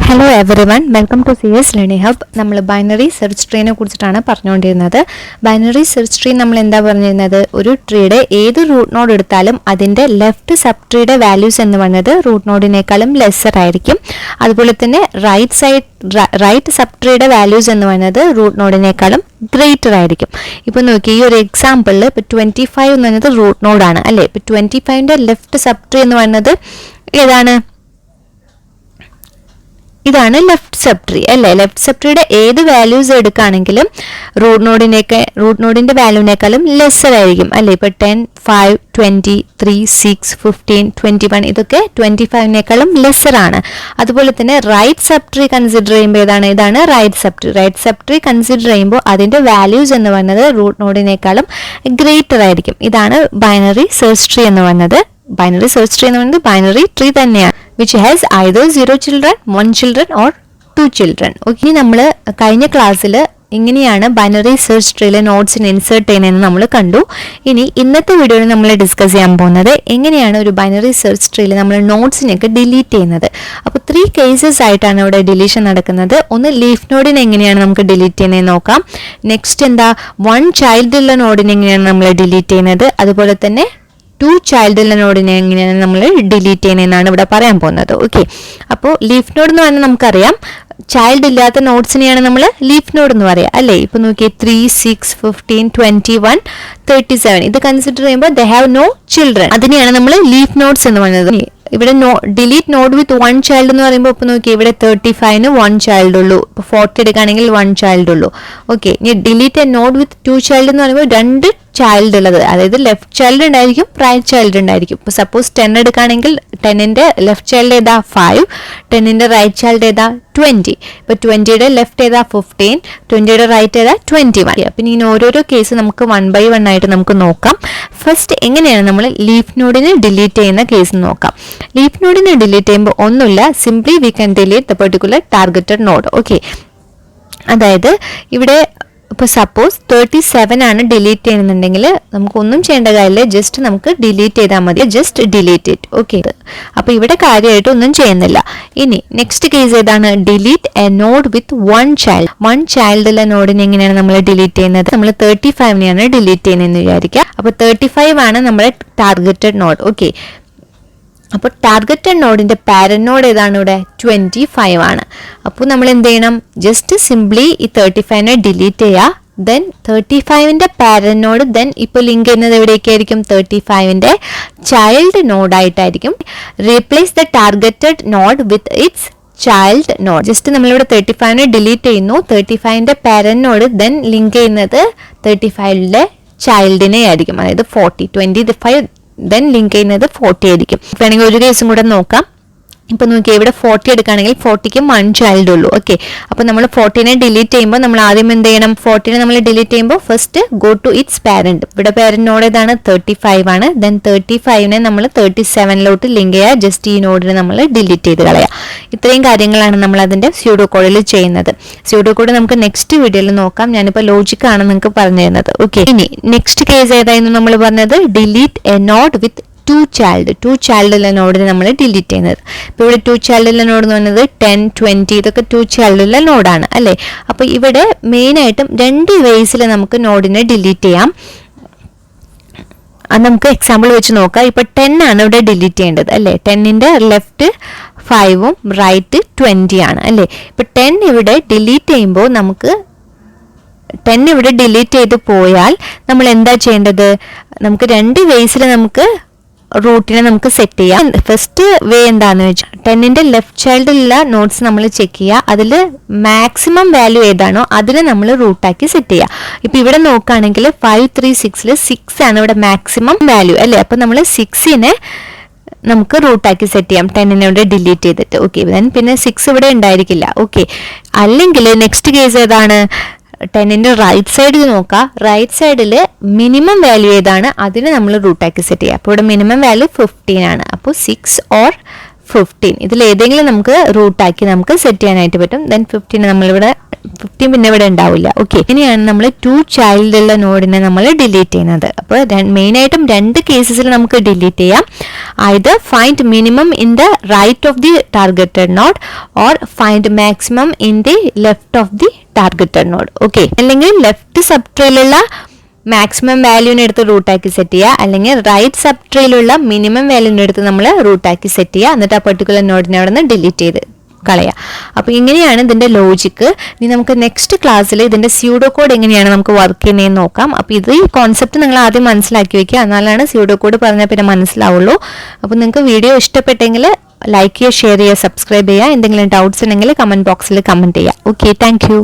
Hello everyone, welcome to CS learning hub. നമ്മൾ binary search ട്രീനെ കുറിച്ചിട്ടാണ് പറഞ്ഞുകൊണ്ടിരുന്നത്. ബൈനറി സെർച്ച് ട്രീ നമ്മൾ എന്താ പറഞ്ഞിരുന്നത്? ഒരു ട്രീയുടെ ഏത് റൂട്ട് നോഡ് എടുത്താലും അതിൻ്റെ ലെഫ്റ്റ് സബ് ട്രീയുടെ വാല്യൂസ് എന്ന് പറയുന്നത് റൂട്ട് നോഡിനേക്കാളും ലെസ്സർ ആയിരിക്കും. അതുപോലെ തന്നെ റൈറ്റ് സബ് ട്രീയുടെ വാല്യൂസ് എന്ന് പറയുന്നത് റൂട്ട് നോഡിനേക്കാളും ഗ്രേറ്റർ ആയിരിക്കും. ഇപ്പോൾ നോക്കി, ഈ ഒരു എക്സാമ്പിളിൽ ഇപ്പോൾ 25 എന്ന് പറയുന്നത് റൂട്ട് നോഡാണ് അല്ലേ. ഇപ്പോൾ 25ൻ്റെ ലെഫ്റ്റ് സബ് ട്രീ എന്ന് പറയുന്നത് ഏതാണ്? ഇതാണ് ലെഫ്റ്റ് സബ് ട്രീ അല്ലേ. ലെഫ്റ്റ് സബ് ട്രീയുടെ ഏത് വാല്യൂസ് എടുക്കുകയാണെങ്കിലും റൂട്ട് നോഡിന്റെ വാല്യൂവിനേക്കാളും ലെസ്സർ ആയിരിക്കും അല്ലേ. ഇപ്പോൾ 10, 5, 20, 3, 6, 15, 21 ഇതൊക്കെ 25നേക്കാളും ലെസ്സർ ആണ്. അതുപോലെ തന്നെ റൈറ്റ് സബ് ട്രീ കൺസിഡർ ചെയ്യുമ്പോൾ ഇതാണ് right subtree. Right subtree consider ചെയ്യുമ്പോൾ അതിന്റെ വാല്യൂസ് എന്ന് പറയുന്നത് റൂട്ട് നോഡിനേക്കാളും ഗ്രേറ്റർ ആയിരിക്കും. ഇതാണ് ബൈനറി സെർച്ച് ട്രീ എന്ന് പറയുന്നത്. ബൈനറി സെർച്ച് ട്രീ എന്ന് പറയുന്നത് ബൈനറി ട്രീ തന്നെയാണ്, which has either 0 children, 1 children or 2 children. Okay, നമ്മൾ കഴിഞ്ഞ ക്ലാസ്സിൽ എങ്ങനെയാണ് ബൈനറി സെർച്ച് ട്രീയിലെ നോട്ട്സിന് ഇൻസേർട്ട് ചെയ്യുന്നതെന്ന് നമ്മൾ കണ്ടു. ഇനി ഇന്നത്തെ വീഡിയോയിൽ നമ്മൾ ഡിസ്കസ് ചെയ്യാൻ പോകുന്നത് എങ്ങനെയാണ് ഒരു ബൈനറി സെർച്ച് ട്രീയിൽ നമ്മൾ നോട്ട്സിനെയൊക്കെ ഡിലീറ്റ് ചെയ്യുന്നത്. അപ്പോൾ 3 കേസസ് ആയിട്ടാണ് ഇവിടെ ഡിലീഷൻ നടക്കുന്നത്. ഒന്ന്, ലീഫ് നോഡിനെ എങ്ങനെയാണ് നമുക്ക് ഡിലീറ്റ് ചെയ്യുന്നത് നോക്കാം. നെക്സ്റ്റ് എന്താ, 1 ചൈൽഡുള്ള നോഡിനെ എങ്ങനെയാണ് നമ്മൾ ഡിലീറ്റ് ചെയ്യുന്നത്. അതുപോലെ തന്നെ 2 ചൈൽഡുള്ള നോഡിനെ എങ്ങനെയാണ് നമ്മൾ ഡിലീറ്റ് ചെയ്യുന്നതെന്നാണ് ഇവിടെ പറയാൻ പോകുന്നത്. ഓക്കെ, അപ്പോൾ ലീഫ് നോഡ് എന്ന് പറഞ്ഞാൽ നമുക്കറിയാം, ചൈൽഡ് ഇല്ലാത്ത നോട്ട്സിനെയാണ് നമ്മൾ ലീഫ് നോഡ് എന്ന് പറയാം അല്ലേ. ഇപ്പൊ നോക്കിയേ, 3, 6, 15, 21, 37 ഇത് കൺസിഡർ ചെയ്യുമ്പോൾ ദേ ഹാവ് നോ ചിൽഡ്രൻ, അതിനെയാണ് നമ്മൾ ലീഫ് നോട്ട്സ് എന്ന് പറയുന്നത്. ഇവിടെ ഡിലീറ്റ് നോഡ് വിത്ത് 1 ചൈൽഡ് എന്ന് പറയുമ്പോൾ ഇപ്പൊ നോക്കി, ഇവിടെ 35ന് 1 ചൈൽഡ് ഉള്ളൂ. ഇപ്പൊ 40 എടുക്കുകയാണെങ്കിൽ 1 ചൈൽഡ് ഉള്ളൂ. ഓക്കെ, ഇനി delete A node with 2 child എന്ന് പറയുമ്പോൾ 2 ചൈൽഡ് ഉള്ളത്, അതായത് ലെഫ്റ്റ് ചൈൽഡ് ഉണ്ടായിരിക്കും, റൈറ്റ് ചൈൽഡ് ഉണ്ടായിരിക്കും. ഇപ്പൊ സപ്പോസ് 10 എടുക്കുകയാണെങ്കിൽ 10ന്റെ ലെഫ്റ്റ് ചൈൽഡ് ഏതാ 5, 10ന്റെ റൈറ്റ് ചൈൽഡ് ഏതാ 20. ഇപ്പൊ 20യുടെ ലെഫ്റ്റ് ഏതാ 15, 20യുടെ റൈറ്റ് ഏതാ 21. പിന്നെ ഇങ്ങനെ ഓരോരോ കേസ് നമുക്ക് 1 by 1 ആയിട്ട് നമുക്ക് നോക്കാം. ഫസ്റ്റ് എങ്ങനെയാണ് നമ്മൾ ലീഫ് നോഡിനെ ഡിലീറ്റ് ചെയ്യുന്ന കേസ് നോക്കാം. ലീഫ് നോഡിനെ ഡിലീറ്റ് ചെയ്യുമ്പോൾ ഒന്നുമില്ല, simply we can delete the particular targeted node. Okay, അതായത് ഇവിടെ ഇപ്പോൾ സപ്പോസ് 37 ആണ് ഡിലീറ്റ് ചെയ്യുന്നുണ്ടെങ്കിൽ നമുക്കൊന്നും ചെയ്യേണ്ട കാര്യമില്ല, ജസ്റ്റ് നമുക്ക് ഡിലീറ്റ് ചെയ്താൽ മതി. Just delete it. ഓക്കെ, അപ്പോൾ ഇവിടെ കാര്യമായിട്ട് ഒന്നും ചെയ്യുന്നില്ല. ഇനി നെക്സ്റ്റ് കേസ് ഏതാണ്? Delete A node with 1 child. 1 ചൈൽഡുള്ള നോഡിനെ എങ്ങനെയാണ് നമ്മൾ ഡിലീറ്റ് ചെയ്യുന്നത്? നമ്മൾ 35നെയാണ് ഡിലീറ്റ് ചെയ്യുന്നതെന്ന് വിചാരിക്കുക. അപ്പോൾ 35 ആണ് നമ്മുടെ ടാർഗറ്റഡ് നോഡ്. ഓക്കെ, അപ്പോൾ ടാർഗറ്റഡ് നോഡിന്റെ പാരന്റ് നോഡ് ഏതാണ്? ഇവിടെ 25 ആണ്. അപ്പോൾ നമ്മൾ എന്ത് ചെയ്യണം? ജസ്റ്റ് സിംപ്ലി ഈ 35നെ ഡിലീറ്റ് ചെയ്യുക. ദെൻ 35ന്റെ പാരന്റ് നോഡ് ദെൻ ഇപ്പോൾ ലിങ്ക് ചെയ്യുന്നത് എവിടേക്കായിരിക്കും? 35ന്റെ ചൈൽഡ് നോഡായിട്ടായിരിക്കും. Replace the targeted node with its child node. Just നമ്മളിവിടെ 35നെ ഡിലീറ്റ് ചെയ്യുന്നു, 35ന്റെ പാരന്റ് നോഡ് ദെൻ ലിങ്ക് ചെയ്യുന്നത് 35ന്റെ ചൈൽഡിനെ ആയിരിക്കും, അതായത് 40. 25 ദെൻ ലിങ്ക് ചെയ്യുന്നത് 40 ആയിരിക്കും. വേണമെങ്കിൽ ഒരു കേസും കൂടെ നോക്കാം. ഇപ്പൊ നോക്കിയാൽ ഇവിടെ 40 എടുക്കുകയാണെങ്കിൽ 40ക്ക് 1 ചൈൽഡ് ഉള്ളൂ. ഓക്കെ, അപ്പൊ നമ്മൾ 40നെ ഡിലീറ്റ് ചെയ്യുമ്പോൾ നമ്മൾ ആദ്യം എന്ത് ചെയ്യണം? 40നെ നമ്മൾ ഡിലീറ്റ് ചെയ്യുമ്പോൾ first go to its parent. ഇവിടെ പാരന്റ് നോഡ് ഏതാണ്? 35 ആണ്. ദെൻ 35നെ നമ്മൾ 37ലോട്ട് ലിങ്ക് ചെയ്യുക. ജസ്റ്റ് ഈ നോഡിനെ നമ്മൾ ഡിലീറ്റ് ചെയ്ത് കളയാം. ഇത്രയും കാര്യങ്ങളാണ് നമ്മൾ അതിന്റെ സ്യൂഡോ കോഡിൽ ചെയ്യുന്നത്. സ്യൂഡോ കോഡ് നമുക്ക് നെക്സ്റ്റ് വീഡിയോയിൽ നോക്കാം. ഞാനിപ്പോൾ ലോജിക് ആണ് നിങ്ങൾക്ക് പറഞ്ഞു തരുന്നത്. ഓക്കെ, ഇനി നെക്സ്റ്റ് കേസ് ഏതായിരുന്നു നമ്മൾ പറഞ്ഞത്? ഡിലീറ്റ് എ നോഡ് വിത്ത് 2 ചൈൽഡുള്ള നോഡിനെ നമ്മൾ ഡിലീറ്റ് ചെയ്യുന്നത്. ഇപ്പോൾ ഇവിടെ 2 ചൈൽഡുള്ള നോഡ് എന്ന് പറയുന്നത് 10, 20 ഇതൊക്കെ 2 ചൈൽഡുള്ള നോഡാണ് അല്ലേ. അപ്പോൾ ഇവിടെ മെയിനായിട്ടും 2 വേസിൽ നമുക്ക് നോഡിനെ ഡിലീറ്റ് ചെയ്യാം. അത് നമുക്ക് എക്സാമ്പിൾ വെച്ച് നോക്കാം. ഇപ്പൊ 10 ആണ് ഇവിടെ ഡിലീറ്റ് ചെയ്യേണ്ടത് അല്ലേ. 10ന്റെ ലെഫ്റ്റ് 5ഉം റൈറ്റ് 20 ആണ് അല്ലേ. ഇപ്പൊ 10 ഇവിടെ ഡിലീറ്റ് ചെയ്യുമ്പോൾ നമുക്ക് 10 ഇവിടെ ഡിലീറ്റ് ചെയ്ത് പോയാൽ നമ്മൾ എന്താ ചെയ്യേണ്ടത്? നമുക്ക് 2 വേസിൽ നമുക്ക് റൂട്ടിനെ നമുക്ക് സെറ്റ് ചെയ്യാം. ഫസ്റ്റ് വേ എന്താന്ന് വെച്ചാൽ 10ന്റെ ലെഫ്റ്റ് ചൈൽഡിലുള്ള നോട്ട്സ് നമ്മൾ ചെക്ക് ചെയ്യുക. അതിൽ മാക്സിമം വാല്യൂ ഏതാണോ അതിനെ നമ്മൾ റൂട്ടാക്കി സെറ്റ് ചെയ്യുക. ഇപ്പൊ ഇവിടെ നോക്കുകയാണെങ്കിൽ 5, 3, 6ൽ 6 ആണ് ഇവിടെ മാക്സിമം വാല്യൂ അല്ലേ. അപ്പൊ നമ്മൾ 6നെ നമുക്ക് റൂട്ടാക്കി സെറ്റ് ചെയ്യാം, 10നെ ഇവിടെ ഡിലീറ്റ് ചെയ്തിട്ട്. ഓക്കെ, പിന്നെ 6 ഇവിടെ ഉണ്ടായിരിക്കില്ല. ഓക്കെ, അല്ലെങ്കിൽ നെക്സ്റ്റ് കേസ് ഏതാണ്? 10ന്റെ റൈറ്റ് സൈഡിൽ നോക്കുക. റൈറ്റ് സൈഡിൽ മിനിമം വാല്യൂ ഏതാണ് അതിന് നമ്മൾ റൂട്ടാക്കി സെറ്റ് ചെയ്യുക. അപ്പോൾ ഇവിടെ മിനിമം വാല്യൂ 15 ആണ്. അപ്പോൾ 6 or 15 ഇതിൽ ഏതെങ്കിലും നമുക്ക് റൂട്ടാക്കി നമുക്ക് സെറ്റ് ചെയ്യാനായിട്ട് പറ്റും. ദെൻ 15 നമ്മളിവിടെ 15 പിന്നെ ഇവിടെ ഉണ്ടാവില്ല. ഓക്കെ, ഇനിയാണ് നമ്മൾ 2 ചൈൽഡ് ഉള്ള നോഡിനെ നമ്മൾ ഡിലീറ്റ് ചെയ്യുന്നത്. അപ്പോൾ മെയിനായിട്ടും 2 കേസസിൽ നമുക്ക് ഡിലീറ്റ് ചെയ്യാം. either find minimum in the right of the targeted node or find maximum in the left of the targeted node. Okay, അല്ലെങ്കിൽ ലെഫ്റ്റ് സബ് ട്രീയിലുള്ള മാക്സിമം വാല്യൂവിനെ എടുത്ത് റൂട്ടാക്കി സെറ്റ് ചെയ്യുക, അല്ലെങ്കിൽ റൈറ്റ് സബ് ട്രീയിലുള്ള മിനിമം വാല്യൂവിനെ എടുത്ത് നമ്മൾ റൂട്ടാക്കി സെറ്റ് ചെയ്യുക. എന്നിട്ട് ആ പെർട്ടിക്കുലർ നോഡിനെ അവിടെ നിന്ന് ഡിലീറ്റ് ചെയ്ത് കളയുക. അപ്പോൾ ഇങ്ങനെയാണ് ഇതിൻ്റെ ലോജിക്ക്. ഇനി നമുക്ക് നെക്സ്റ്റ് ക്ലാസ്സിൽ ഇതിൻ്റെ സ്യൂഡോ കോഡ് എങ്ങനെയാണ് നമുക്ക് വർക്ക് ചെയ്യുന്നതെന്ന് നോക്കാം. അപ്പോൾ ഇത് ഈ കോൺസെപ്റ്റ് നിങ്ങൾ ആദ്യം മനസ്സിലാക്കി വെക്കുക, എന്നാലാണ് സ്യൂഡോ കോഡ് പറഞ്ഞാൽ പിന്നെ മനസ്സിലാവുള്ളൂ. അപ്പോൾ നിങ്ങൾക്ക് വീഡിയോ ഇഷ്ടപ്പെട്ടെങ്കിൽ ലൈക്ക് ചെയ്യുക, ഷെയർ ചെയ്യുക, സബ്സ്ക്രൈബ് ചെയ്യുക. എന്തെങ്കിലും ഡൗട്ട്സ് ഉണ്ടെങ്കിൽ കമൻറ്റ് ബോക്സിൽ കമൻറ്റ് ചെയ്യുക. Okay, thank you.